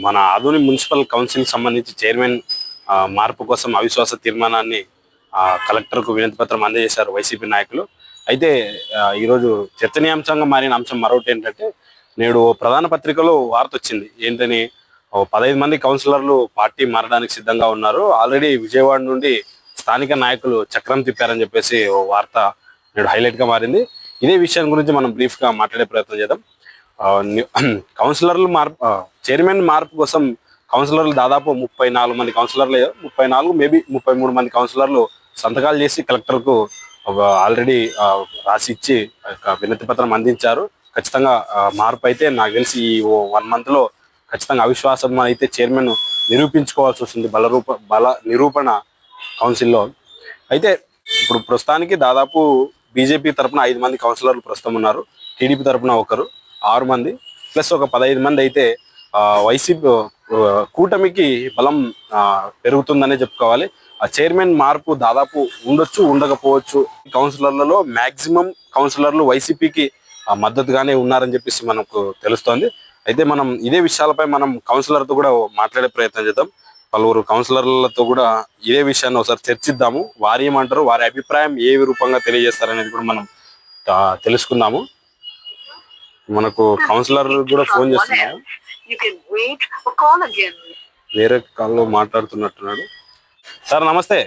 మన Adoni municipal council సంబంధించి chairman మార్పు కోసం అవిశ్వాస తీర్మానాన్ని కలెక్టర్కు వినతి పత్రం అందజేశారు వైసీపీ నాయకులు. అయితే ఈరోజు చర్చనీయాంశంగా మారిన అంశం మరొకటి ఏంటంటే, నేడు ప్రధాన పత్రికలో వార్త వచ్చింది. ఏంటని, 15 మంది కౌన్సిలర్లు పార్టీ మారడానికి సిద్ధంగా ఉన్నారు. ఆల్రెడీ విజయవాడ నుండి స్థానిక నాయకులు చక్రం తిప్పారని చెప్పేసి ఓ వార్త నేడు హైలైట్గా మారింది. ఇదే విషయం గురించి మనం బ్రీఫ్గా మాట్లాడే ప్రయత్నం చేద్దాం. కౌన్సిలర్లు మార్పు, చైర్మన్ మార్పు కోసం కౌన్సిలర్లు దాదాపు 34 మంది కౌన్సిలర్లు, 34 మేబీ 33 మంది కౌన్సిలర్లు సంతకాలు చేసి కలెక్టర్కు ఆల్రెడీ రాసి ఇచ్చి వినతి పత్రం అందించారు. ఖచ్చితంగా మార్పు అయితే నాకు తెలిసి ఈ 1 monthలో ఖచ్చితంగా అవిశ్వాసం అయితే చైర్మన్ నిరూపించుకోవాల్సి వస్తుంది బల నిరూపణ కౌన్సిల్లో. అయితే ఇప్పుడు ప్రస్తుతానికి దాదాపు బీజేపీ తరఫున 5 మంది కౌన్సిలర్లు ప్రస్తుతం ఉన్నారు. టీడీపీ తరఫున 1 మంది ప్లస్ ఒక 15 మంది అయితే వైసీపీ కూటమికి బలం పెరుగుతుందనే చెప్పుకోవాలి. ఆ చైర్మన్ మార్పు దాదాపు ఉండొచ్చు, ఉండకపోవచ్చు. కౌన్సిలర్లలో మ్యాక్సిమం కౌన్సిలర్లు వైసీపీకి మద్దతుగానే ఉన్నారని చెప్పేసి మనకు తెలుస్తోంది. అయితే మనం ఇదే విషయాలపై మనం కౌన్సిలర్తో కూడా మాట్లాడే ప్రయత్నం చేద్దాం. పలువురు కౌన్సిలర్లతో కూడా ఇదే విషయాన్ని ఒకసారి చర్చిద్దాము. వారు ఏమంటారు, వారి అభిప్రాయం ఏ రూపంగా తెలియజేస్తారనేది కూడా మనం తెలుసుకుందాము. మనకు కౌన్సిలర్ కూడా ఫోన్ చేస్తున్నాము, వేరే కాల్లో మాట్లాడుతున్నట్టున్నాడు. సార్ నమస్తే.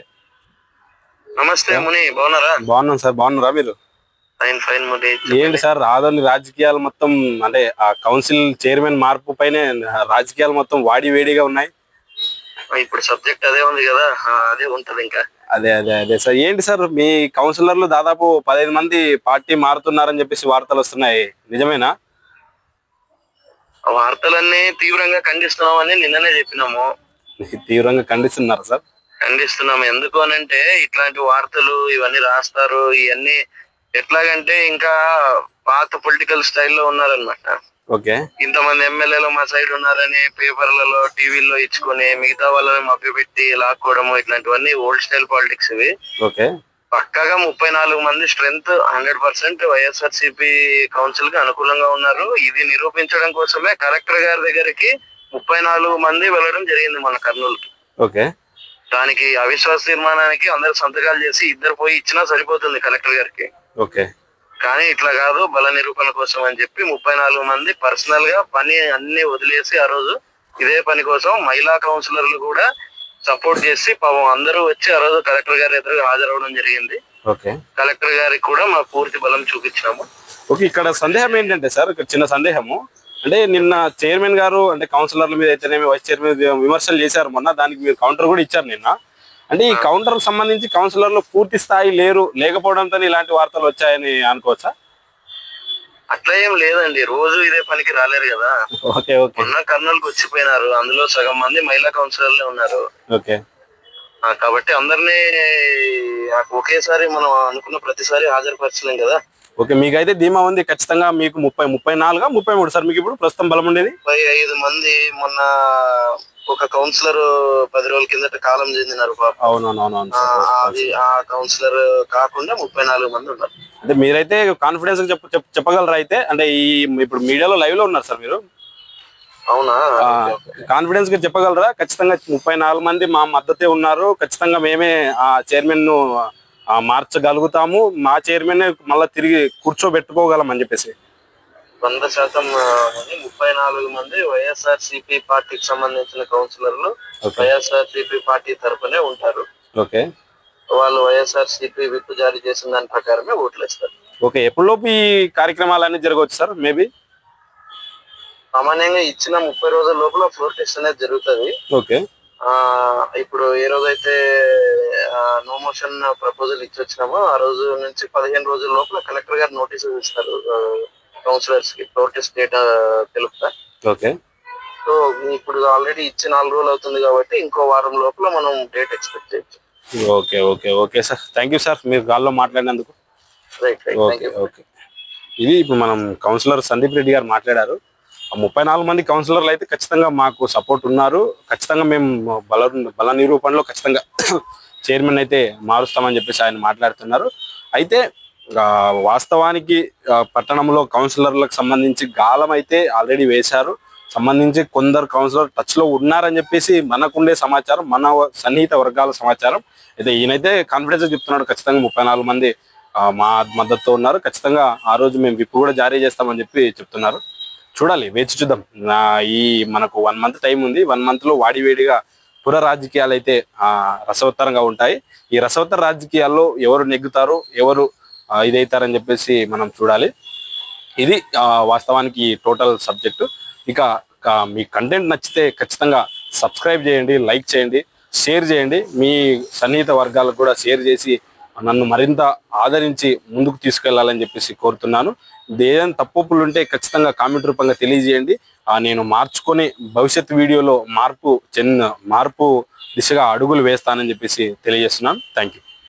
నమస్తే ముని, బాగున్నారా? బాగున్నాం సార్, బాగున్నారా మీరు? ఏంటి సార్ ఆదోని రాజకీయాలు మొత్తం, అంటే ఆ కౌన్సిల్ చైర్మన్ మార్పు పైనే రాజకీయాలు మొత్తం వాడి వేడిగా ఉన్నాయి. ఇప్పుడు సబ్జెక్ట్ అదే ఉంది కదా, అదే ఉంటది ఇంకా. అదే అదే అదే సార్. ఏంటి సార్ మీ కౌన్సిలర్లు దాదాపు 15 మంది పార్టీ మారుతున్నారని చెప్పేసి వార్తలు వస్తున్నాయి, నిజమేనా? వార్తలన్నీ తీవ్రంగా ఖండిస్తున్నామని నిన్ననే చెప్పినాము. తీవ్రంగా ఖండిస్తున్నారు సార్? ఖండిస్తున్నాము. ఎందుకు అనంటే ఇట్లాంటి వార్తలు ఇవన్నీ రాస్తారు. ఇవన్నీ ఎట్లాగంటే ఇంకా పాత పొలిటికల్ స్టైల్లో ఉన్నారనమాట. ఓకే. ఇంతమంది ఎమ్మెల్యేలు మా సైడ్ ఉన్నారని పేపర్లలో, టీవీల్లో ఇచ్చుకొని మిగతా వాళ్ళని మభ్యపెట్టి లాక్కోవడము, ఇట్లాంటివన్నీ ఓల్డ్ స్టైల్ పాలిటిక్స్ ఇవి. ఓకే. పక్కాగా 34 మంది స్ట్రెంత్ 100% వైఎస్ఆర్సీపీ కౌన్సిల్ కి అనుకూలంగా ఉన్నారు. ఇది నిరూపించడం కోసమే కలెక్టర్ గారి దగ్గరికి 34 మంది వెళ్ళడం జరిగింది మన కర్నూలుకి. ఓకే. దానికి అవిశ్వాస తీర్మానానికి అందరు సంతకాలు చేసి 2 పోయి ఇచ్చినా సరిపోతుంది కలెక్టర్ గారికి. ఓకే. కానీ ఇట్లా కాదు, బల నిరూపణ కోసం అని చెప్పి 34 మంది పర్సనల్ గా పని అన్ని వదిలేసి ఆ రోజు ఇదే పని కోసం మహిళా కౌన్సిలర్లు కూడా సపోర్ట్ చేసి పాపం అందరూ వచ్చి ఆ రోజు కలెక్టర్ గారి ఎదురుగా హాజరవడం జరిగింది. ఓకే. కలెక్టర్ గారికి కూడా మా పూర్తి బలం చూపించినాము. ఓకే. ఇక్కడ సందేహం ఏంటంటే సార్, ఇక్కడ చిన్న సందేహము, అంటే నిన్న చైర్మన్ గారు అంటే కౌన్సిలర్ల మీద అయితేనేమి వైస్ చైర్మన్ విమర్శలు చేశారు మొన్న, దానికి మీరు కౌంటర్ కూడా ఇచ్చారు నిన్న. అంటే ఈ కౌంటర్ సంబంధించి కౌన్సిలర్లు పూర్తి స్థాయి లేకపోవడంతో ఇలాంటి వార్తలు వచ్చాయని అనుకోవచ్చా? అట్లా ఏం లేదండి, రోజు ఇదే పనికి రాలేరు కదా. ఓకే. ఓకే. మొన్న కర్నూలుకి వచ్చిపోయినారు, అందులో సగం మంది మహిళా కౌన్సిలర్లే ఉన్నారు. ఓకే. కాబట్టి అందరినీ ఒకేసారి మనం అనుకున్న ప్రతిసారి హాజరుపరచలేం కదా. ఓకే. మీకైతే ధీమా ఉంది ఖచ్చితంగా. మీకు 34 33 సార్ మీకు ఇప్పుడు ప్రస్తుతం బలం ఉండేది? 35 మంది. మొన్న ఒక కౌన్సిలర్ 10 రోజుల కిందట కాలం చెందినారు. అవునవునవును. ఆ కౌన్సిలర్ కాకుండా 34 మంది ఉన్నారు. అంటే మీరైతే కాన్ఫిడెన్స్ చెప్పగలరా అయితే? అంటే ఈ ఇప్పుడు మీడియాలో లైవ్ లో ఉన్నారు సార్ మీరు. అవునా? కాన్ఫిడెన్స్ గా చెప్పగలరా? ఖచ్చితంగా 34 మంది మా మద్దతే ఉన్నారు, ఖచ్చితంగా మేమే ఆ చైర్మన్ ను మార్చగలుగుతాము, మా చైర్మన్ మళ్ళీ తిరిగి కూర్చోబెట్టుకోగలం అని చెప్పేసి. 100% 34 మంది వైఎస్ఆర్సీపీ పార్టీకి సంబంధించిన కౌన్సిలర్లు వైఎస్ఆర్సీపీ పార్టీ తరఫునే ఉంటారు. ఓకే. వాళ్ళు వైఎస్ఆర్సీపీ విప్ జారీ చేసిన దాని ప్రకారమే ఓట్లు వేస్తారు. ఓకే. ఎప్పుడులోపు ఈ కార్యక్రమాలన్నీ జరగవచ్చు సార్? మేబీ సామాన్యంగా ఇచ్చిన 30 రోజుల లోపల ఫ్లోర్ టెస్ట్ అనేది జరుగుతుంది. ఓకే. ఇప్పుడు ఏ రోజైతే నో మోషన్ ప్రపోజల్ ఇచ్చి వచ్చినామో ఆ రోజు నుంచి 15 రోజుల లోపల కలెక్టర్ గారు నోటీసులు ఇస్తారు కౌన్సిలర్స్ కి, ఫ్లోర్ టెస్ట్ డేటా తెలుపుతా. ఓకే. సో ఇప్పుడు ఆల్రెడీ ఇచ్చి 4 రోజులు అవుతుంది కాబట్టి ఇంకో వారం లోపల మనం డేట్ ఎక్స్పెక్ట్ చేయొచ్చు. Okay. Okay. Okay sir, thank you sir మీరు కాల్లో మాట్లాడినందుకు. ఓకే. ఓకే. ఇది ఇప్పుడు మనం కౌన్సిలర్ సందీప్ రెడ్డి గారు మాట్లాడారు. 34 మంది కౌన్సిలర్లు అయితే ఖచ్చితంగా మాకు సపోర్ట్ ఉన్నారు, ఖచ్చితంగా మేము బల నిరూపణలో ఖచ్చితంగా చైర్మన్ అయితే మారుస్తామని చెప్పేసి ఆయన మాట్లాడుతున్నారు. అయితే వాస్తవానికి పట్టణంలో కౌన్సిలర్లకు సంబంధించి గాలం అయితే ఆల్రెడీ వేశారు. సంబంధించి కొందరు కౌన్సిలర్ టచ్ లో ఉన్నారని చెప్పేసి మనకుండే సమాచారం, మన సన్నిహిత వర్గాల సమాచారం. అయితే ఈయనైతే కాన్ఫిడెన్స్ చెప్తున్నాడు, ఖచ్చితంగా 34 మంది మా మద్దతుతో ఉన్నారు, ఖచ్చితంగా ఆ రోజు మేము విప్ కూడా జారీ చేస్తామని చెప్పి చెప్తున్నారు. చూడాలి, వేచి చూద్దాం. ఈ మనకు 1 మంత్ టైం ఉంది. 1 మంత్ లో వాడివేడిగా పుర రాజకీయాలు అయితే రసవత్తరంగా ఉంటాయి. ఈ రసవత్తర రాజకీయాల్లో ఎవరు నెగ్గుతారు, ఎవరు ఇదైతారని చెప్పేసి మనం చూడాలి. ఇది వాస్తవానికి టోటల్ సబ్జెక్టు. ఇక మీ కంటెంట్ నచ్చితే ఖచ్చితంగా సబ్స్క్రైబ్ చేయండి, లైక్ చేయండి, షేర్ చేయండి. మీ సన్నిహిత వర్గాలకు కూడా షేర్ చేసి నన్ను మరింత ఆదరించి ముందుకు తీసుకెళ్లాలని చెప్పేసి కోరుతున్నాను. ఏదైనా తప్పులు ఉంటే ఖచ్చితంగా కామెంట్ రూపంగా తెలియజేయండి. నేను మార్చుకొని భవిష్యత్ వీడియోలో మార్పు దిశగా అడుగులు వేస్తానని చెప్పేసి తెలియజేస్తున్నాను. Thank you.